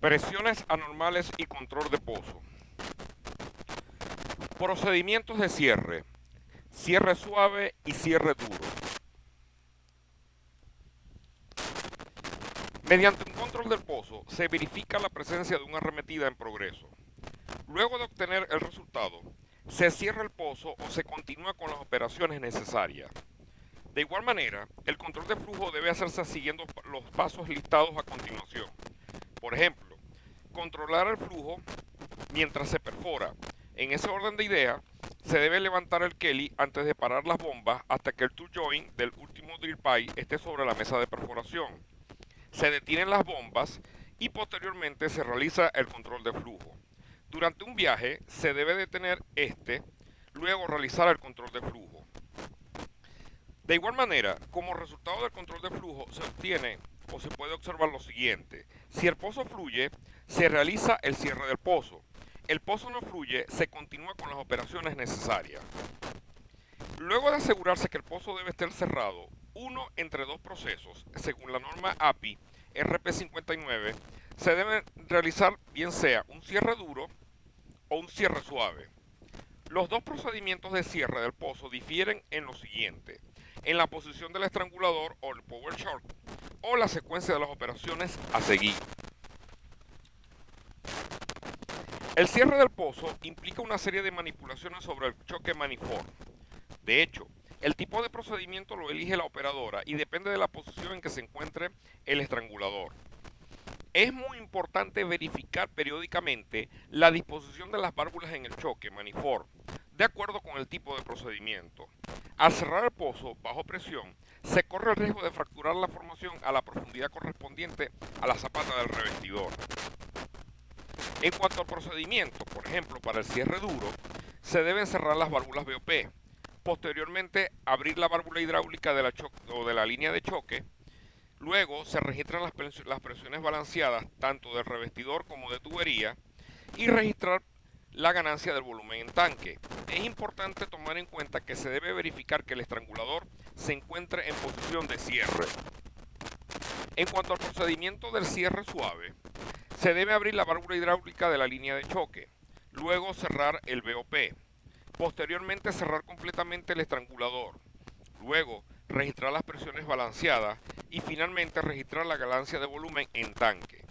Presiones anormales y control de pozo. Procedimientos de cierre. Cierre suave y cierre duro. Mediante un control del pozo se verifica la presencia de una arremetida en progreso. Luego de obtener el resultado, se cierra el pozo o se continúa con las operaciones necesarias. De igual manera, el control de flujo debe hacerse siguiendo los pasos listados a continuación. Por ejemplo, controlar el flujo mientras se perfora. En ese orden de idea, se debe levantar el Kelly antes de parar las bombas hasta que el tool joint del último drill pipe esté sobre la mesa de perforación. Se detienen las bombas y posteriormente se realiza el control de flujo. Durante un viaje se debe detener luego realizar el control de flujo. De igual manera, como resultado del control de flujo se obtiene o se puede observar lo siguiente. Si el pozo fluye, se realiza el cierre del pozo. El pozo no fluye, se continúa con las operaciones necesarias. Luego de asegurarse que el pozo debe estar cerrado, uno entre dos procesos, según la norma API RP59, se debe realizar bien sea un cierre duro o un cierre suave. Los dos procedimientos de cierre del pozo difieren en lo siguiente: en la posición del estrangulador o el power short, o la secuencia de las operaciones a seguir. El cierre del pozo implica una serie de manipulaciones sobre el choque manifold. De hecho, el tipo de procedimiento lo elige la operadora y depende de la posición en que se encuentre el estrangulador. Es muy importante verificar periódicamente la disposición de las válvulas en el choque manifold, de acuerdo con el tipo de procedimiento. Al cerrar el pozo bajo presión, se corre el riesgo de fracturar la formación a la profundidad correspondiente a la zapata del revestidor. En cuanto al procedimiento, por ejemplo, para el cierre duro, se deben cerrar las válvulas BOP. Posteriormente, abrir la válvula hidráulica de la línea de choque. Luego, se registran las presiones balanceadas tanto del revestidor como de tubería y registrar la ganancia del volumen en tanque. Es importante tomar en cuenta que se debe verificar que el estrangulador se encuentre en posición de cierre. En cuanto al procedimiento del cierre suave, se debe abrir la válvula hidráulica de la línea de choque, luego cerrar el BOP, posteriormente cerrar completamente el estrangulador, luego registrar las presiones balanceadas y finalmente registrar la ganancia de volumen en tanque.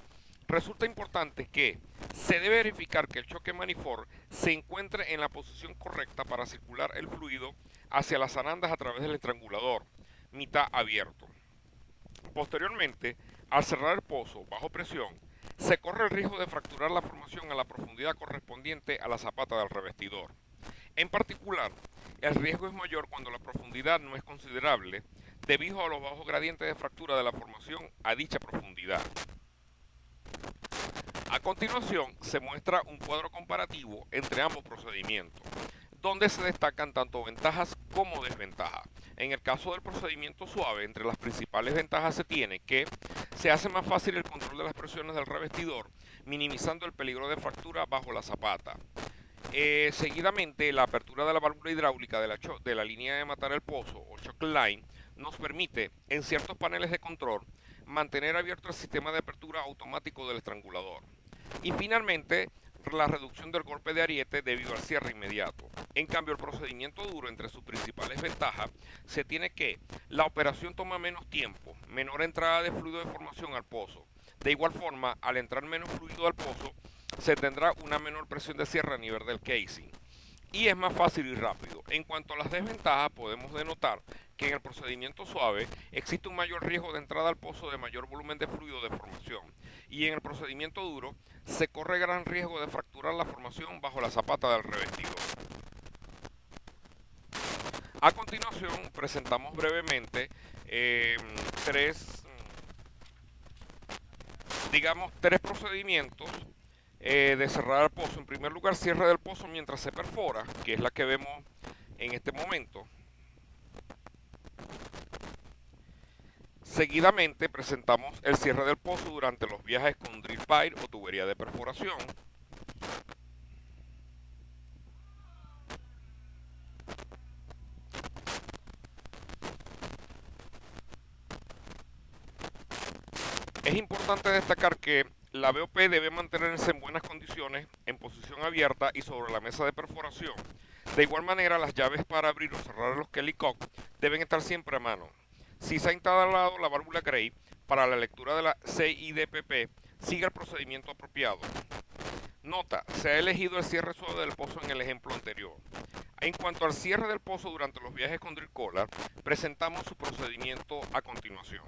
Resulta importante que se debe verificar que el choque manifold se encuentre en la posición correcta para circular el fluido hacia las zarandas a través del estrangulador, mitad abierto. Posteriormente, al cerrar el pozo bajo presión, se corre el riesgo de fracturar la formación a la profundidad correspondiente a la zapata del revestidor. En particular, el riesgo es mayor cuando la profundidad no es considerable debido a los bajos gradientes de fractura de la formación a dicha profundidad. A continuación, se muestra un cuadro comparativo entre ambos procedimientos, donde se destacan tanto ventajas como desventajas. En el caso del procedimiento suave, entre las principales ventajas se tiene que se hace más fácil el control de las presiones del revestidor, minimizando el peligro de fractura bajo la zapata. Seguidamente, la apertura de la válvula hidráulica de la línea de matar el pozo o choke line nos permite, en ciertos paneles de control, mantener abierto el sistema de apertura automático del estrangulador. Y finalmente, la reducción del golpe de ariete debido al cierre inmediato. En cambio, el procedimiento duro, entre sus principales ventajas, se tiene que la operación toma menos tiempo, menor entrada de fluido de formación al pozo. De igual forma, al entrar menos fluido al pozo, se tendrá una menor presión de cierre a nivel del casing. Y es más fácil y rápido. En cuanto a las desventajas, podemos denotar que en el procedimiento suave existe un mayor riesgo de entrada al pozo de mayor volumen de fluido de formación, y en el procedimiento duro se corre gran riesgo de fracturar la formación bajo la zapata del revestidor. A continuación presentamos brevemente tres procedimientos de cerrar el pozo. En primer lugar, cierre del pozo mientras se perfora, que es la que vemos en este momento. Seguidamente presentamos el cierre del pozo durante los viajes con drill pipe o tubería de perforación. Es importante destacar que la BOP debe mantenerse en buenas condiciones, en posición abierta y sobre la mesa de perforación. De igual manera, las llaves para abrir o cerrar los Kelly Cock deben estar siempre a mano. Si se ha instalado la válvula Gray para la lectura de la CIDPP, siga el procedimiento apropiado. Nota, se ha elegido el cierre suave del pozo en el ejemplo anterior. En cuanto al cierre del pozo durante los viajes con Drill Collar, presentamos su procedimiento a continuación.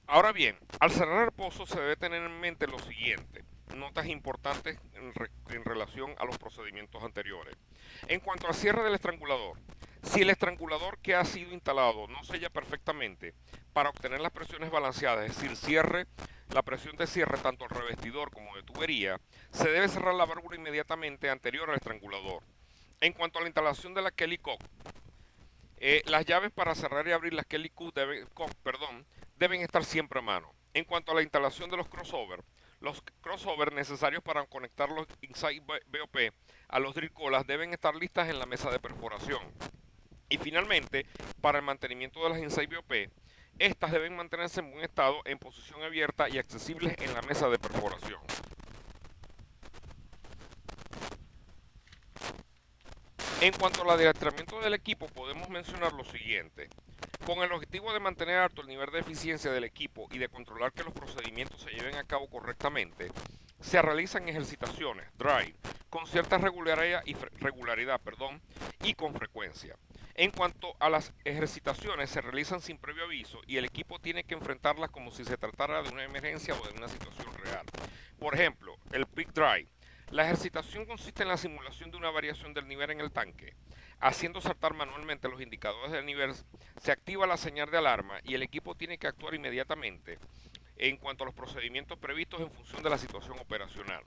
Ahora bien, al cerrar el pozo se debe tener en mente lo siguiente, notas importantes en relación a los procedimientos anteriores. En cuanto al cierre del estrangulador, si el estrangulador que ha sido instalado no sella perfectamente para obtener las presiones balanceadas, es decir, la presión de cierre tanto al revestidor como de tubería, se debe cerrar la válvula inmediatamente anterior al estrangulador. En cuanto a la instalación de la Kelly Cock, las llaves para cerrar y abrir las Kelly Cock deben estar siempre a mano. En cuanto a la instalación de los crossovers necesarios para conectar los Inside BOP a los drill collas deben estar listas en la mesa de perforación. Y finalmente, para el mantenimiento de las Inside BOP, estas deben mantenerse en buen estado, en posición abierta y accesibles en la mesa de perforación. En cuanto al adiestramiento del equipo, podemos mencionar lo siguiente. Con el objetivo de mantener alto el nivel de eficiencia del equipo y de controlar que los procedimientos se lleven a cabo correctamente, se realizan ejercitaciones, drive, con cierta regularidad y con frecuencia. En cuanto a las ejercitaciones, se realizan sin previo aviso y el equipo tiene que enfrentarlas como si se tratara de una emergencia o de una situación real. Por ejemplo, el Peak Drive. La ejercitación consiste en la simulación de una variación del nivel en el tanque. Haciendo saltar manualmente los indicadores del nivel, se activa la señal de alarma y el equipo tiene que actuar inmediatamente en cuanto a los procedimientos previstos en función de la situación operacional.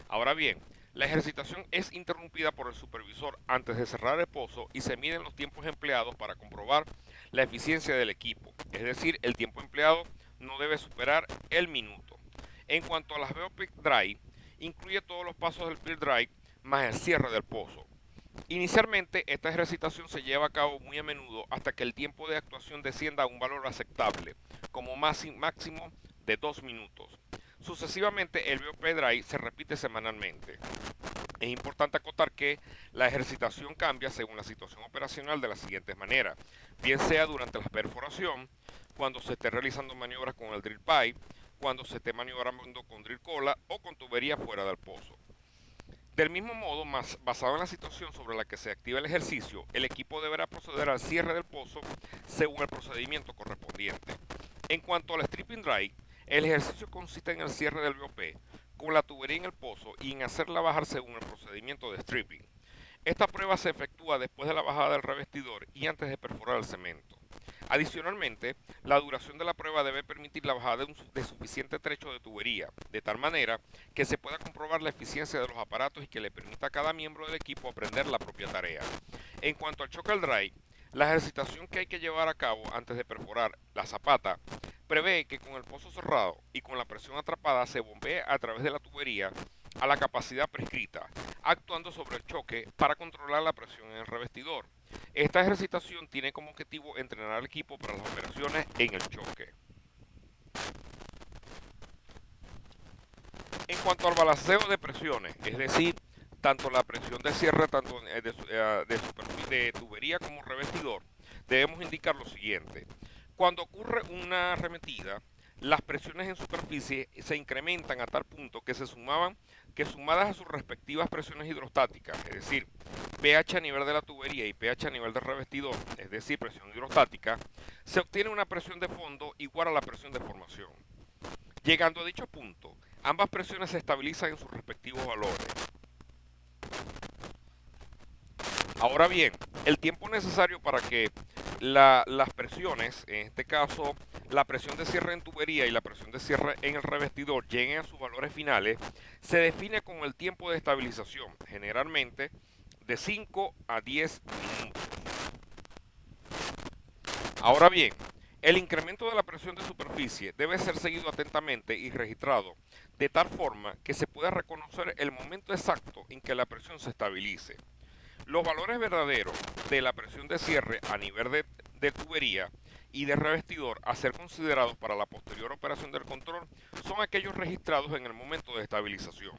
Ahora bien, la ejercitación es interrumpida por el supervisor antes de cerrar el pozo y se miden los tiempos empleados para comprobar la eficiencia del equipo, es decir, el tiempo empleado no debe superar el minuto. En cuanto a las BOP Drive, incluye todos los pasos del Peak Drive más el cierre del pozo. Inicialmente, esta ejercitación se lleva a cabo muy a menudo hasta que el tiempo de actuación descienda a un valor aceptable, como máximo de 2 minutos. Sucesivamente, el BOP Drive se repite semanalmente. Es importante acotar que la ejercitación cambia según la situación operacional de la siguiente manera, bien sea durante la perforación, cuando se esté realizando maniobras con el drill pipe, cuando se esté maniobrando con drill cola o con tubería fuera del pozo. Del mismo modo, basado en la situación sobre la que se activa el ejercicio, el equipo deberá proceder al cierre del pozo según el procedimiento correspondiente. En cuanto al stripping drive, el ejercicio consiste en el cierre del BOP con la tubería en el pozo y en hacerla bajar según el procedimiento de stripping. Esta prueba se efectúa después de la bajada del revestidor y antes de perforar el cemento. Adicionalmente, la duración de la prueba debe permitir la bajada de suficiente trecho de tubería, de tal manera que se pueda comprobar la eficiencia de los aparatos y que le permita a cada miembro del equipo aprender la propia tarea. En cuanto al choke al drive, la ejercitación que hay que llevar a cabo antes de perforar la zapata prevé que con el pozo cerrado y con la presión atrapada se bombee a través de la tubería a la capacidad prescrita, actuando sobre el choque para controlar la presión en el revestidor. Esta ejercitación tiene como objetivo entrenar al equipo para las operaciones en el choque. En cuanto al balanceo de presiones, es decir, tanto la presión de cierre tanto de tubería como revestidor, debemos indicar lo siguiente. Cuando ocurre una arremetida, las presiones en superficie se incrementan a tal punto que sumadas a sus respectivas presiones hidrostáticas, es decir, pH a nivel de la tubería y pH a nivel del revestidor, es decir, presión hidrostática, se obtiene una presión de fondo igual a la presión de formación. Llegando a dicho punto, ambas presiones se estabilizan en sus respectivos valores. Ahora bien, el tiempo necesario para que las presiones, en este caso la presión de cierre en tubería y la presión de cierre en el revestidor, lleguen a sus valores finales, se define como el tiempo de estabilización, generalmente de 5 a 10 minutos. Ahora bien, el incremento de la presión de superficie debe ser seguido atentamente y registrado de tal forma que se pueda reconocer el momento exacto en que la presión se estabilice. Los valores verdaderos de la presión de cierre a nivel de tubería y de revestidor a ser considerados para la posterior operación del control son aquellos registrados en el momento de estabilización.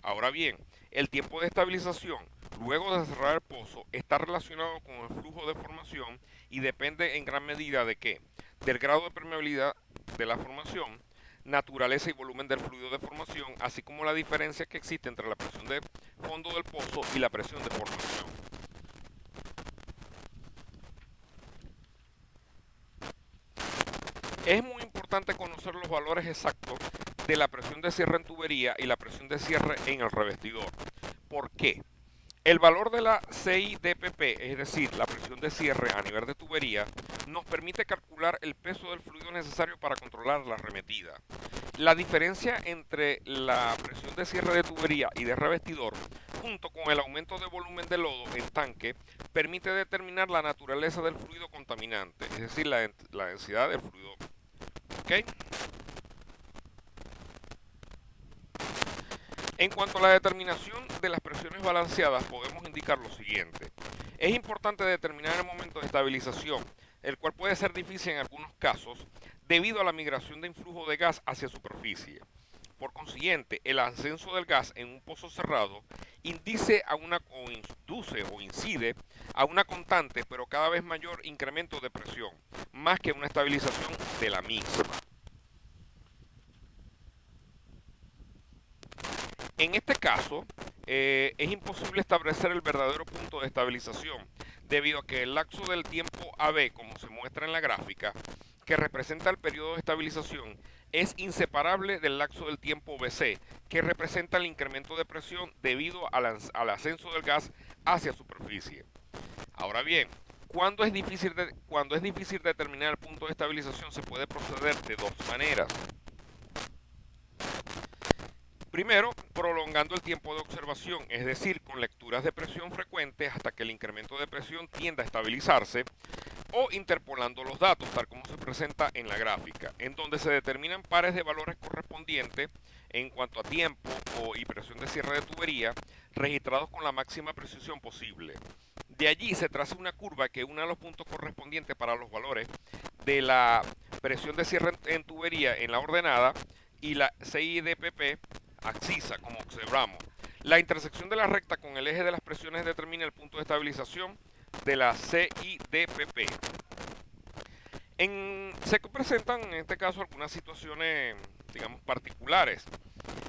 Ahora bien, el tiempo de estabilización luego de cerrar el pozo está relacionado con el flujo de formación y depende en gran medida de qué, del grado de permeabilidad de la formación, naturaleza y volumen del fluido de formación, así como la diferencia que existe entre la presión de fondo del pozo y la presión de formación. Es muy importante conocer los valores exactos de la presión de cierre en tubería y la presión de cierre en el revestidor. ¿Por qué? El valor de la CIDPP, es decir, la presión de cierre a nivel de tubería, nos permite calcular el peso del fluido necesario para controlar la arremetida. La diferencia entre la presión de cierre de tubería y de revestidor, junto con el aumento de volumen de lodo en tanque, permite determinar la naturaleza del fluido contaminante, es decir, la densidad del fluido. ¿Okay? En cuanto a la determinación de las presiones balanceadas, podemos indicar lo siguiente. Es importante determinar el momento de estabilización, el cual puede ser difícil en algunos casos debido a la migración de influjo de gas hacia superficie. Por consiguiente, el ascenso del gas en un pozo cerrado induce o incide a una constante pero cada vez mayor incremento de presión, más que una estabilización de la misma. En este caso, es imposible establecer el verdadero punto de estabilización, debido a que el lapso del tiempo AB, como se muestra en la gráfica, que representa el periodo de estabilización, es inseparable del lapso del tiempo BC, que representa el incremento de presión debido al ascenso del gas hacia superficie. Ahora bien, cuando es difícil determinar el punto de estabilización, se puede proceder de dos maneras. Primero, prolongando el tiempo de observación, es decir, con lecturas de presión frecuentes hasta que el incremento de presión tienda a estabilizarse, o interpolando los datos, tal como se presenta en la gráfica, en donde se determinan pares de valores correspondientes en cuanto a tiempo y presión de cierre de tubería, registrados con la máxima precisión posible. De allí se traza una curva que une los puntos correspondientes para los valores de la presión de cierre en tubería en la ordenada y la CIDPP abscisa, como observamos. La intersección de la recta con el eje de las presiones determina el punto de estabilización de la CIDPP. Se presentan en este caso algunas situaciones, digamos, particulares.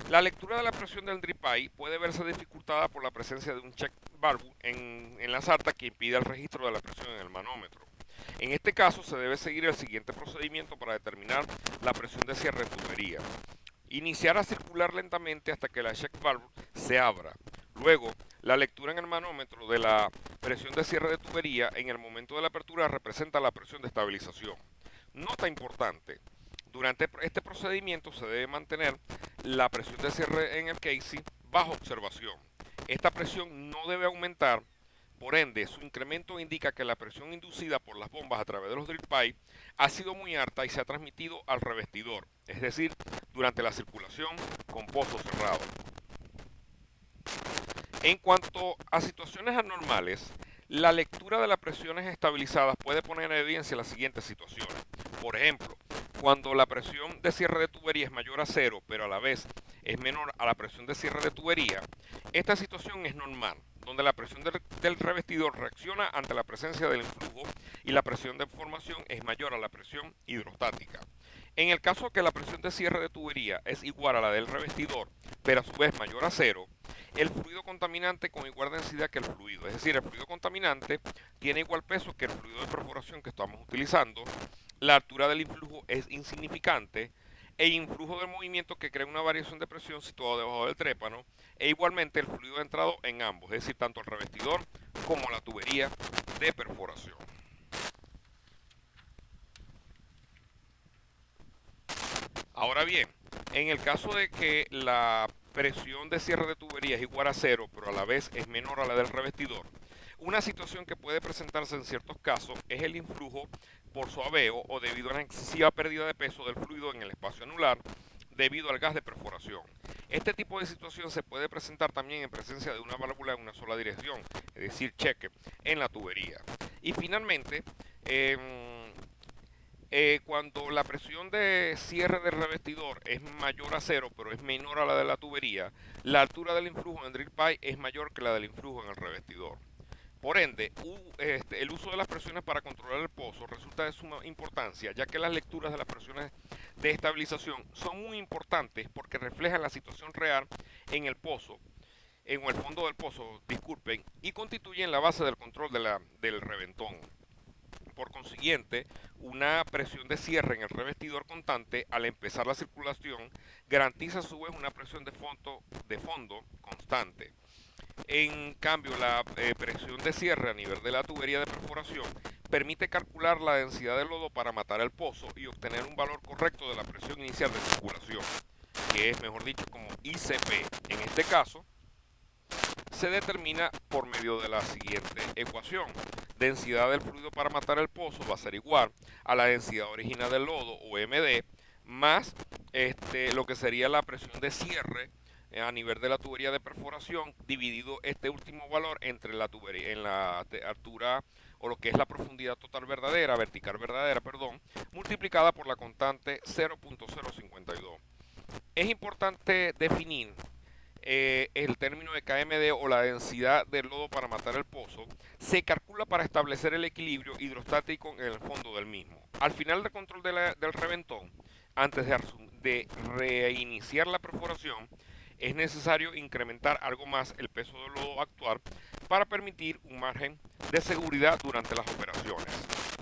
La lectura de la presión del drip pipe puede verse dificultada por la presencia de un check valve en la sarta que impide el registro de la presión en el manómetro. En este caso se debe seguir el siguiente procedimiento para determinar la presión de cierre de tubería. Iniciar a circular lentamente hasta que la check valve se abra. Luego, la lectura en el manómetro de la presión de cierre de tubería en el momento de la apertura representa la presión de estabilización. Nota importante: durante este procedimiento se debe mantener la presión de cierre en el casing bajo observación. Esta presión no debe aumentar, por ende, su incremento indica que la presión inducida por las bombas a través de los drill pipe ha sido muy alta y se ha transmitido al revestidor, es decir, durante la circulación con pozo cerrado. En cuanto a situaciones anormales, la lectura de las presiones estabilizadas puede poner en evidencia las siguientes situaciones. Por ejemplo, cuando la presión de cierre de tubería es mayor a cero, pero a la vez es menor a la presión de cierre de tubería, esta situación es normal, donde la presión del revestidor reacciona ante la presencia del influjo y la presión de formación es mayor a la presión hidrostática. En el caso que la presión de cierre de tubería es igual a la del revestidor, pero a su vez mayor a cero, el fluido contaminante con igual densidad que el fluido, es decir, el fluido contaminante tiene igual peso que el fluido de perforación que estamos utilizando, la altura del influjo es insignificante, el influjo del movimiento que crea una variación de presión situado debajo del trépano, e igualmente el fluido entrado en ambos, es decir, tanto el revestidor como la tubería de perforación. Ahora bien, en el caso de que la presión de cierre de tubería es igual a cero, pero a la vez es menor a la del revestidor, una situación que puede presentarse en ciertos casos es el influjo por suaveo o debido a una excesiva pérdida de peso del fluido en el espacio anular debido al gas de perforación. Este tipo de situación se puede presentar también en presencia de una válvula en una sola dirección, es decir, cheque, en la tubería. Y finalmente, Cuando la presión de cierre del revestidor es mayor a cero, pero es menor a la de la tubería, la altura del influjo en el drill pipe es mayor que la del influjo en el revestidor. Por ende, el uso de las presiones para controlar el pozo resulta de suma importancia, ya que las lecturas de las presiones de estabilización son muy importantes porque reflejan la situación real en el pozo, en el fondo del pozo, disculpen, y constituyen la base del control del reventón. Por consiguiente, una presión de cierre en el revestidor constante al empezar la circulación garantiza a su vez una presión de fondo constante. En cambio, la presión de cierre a nivel de la tubería de perforación permite calcular la densidad de lodo para matar el pozo y obtener un valor correcto de la presión inicial de circulación, que es mejor dicho como ICP. En este caso, se determina por medio de la siguiente ecuación. Densidad del fluido para matar el pozo va a ser igual a la densidad original del lodo o MD más lo que sería la presión de cierre a nivel de la tubería de perforación dividido este último valor entre la tubería en la altura o lo que es la profundidad total verdadera, vertical verdadera, perdón, multiplicada por la constante 0.052. Es importante definir el término de KMD o la densidad del lodo para matar el pozo, se calcula para establecer el equilibrio hidrostático en el fondo del mismo. Al final del control del reventón, antes de reiniciar la perforación, es necesario incrementar algo más el peso del lodo actual para permitir un margen de seguridad durante las operaciones.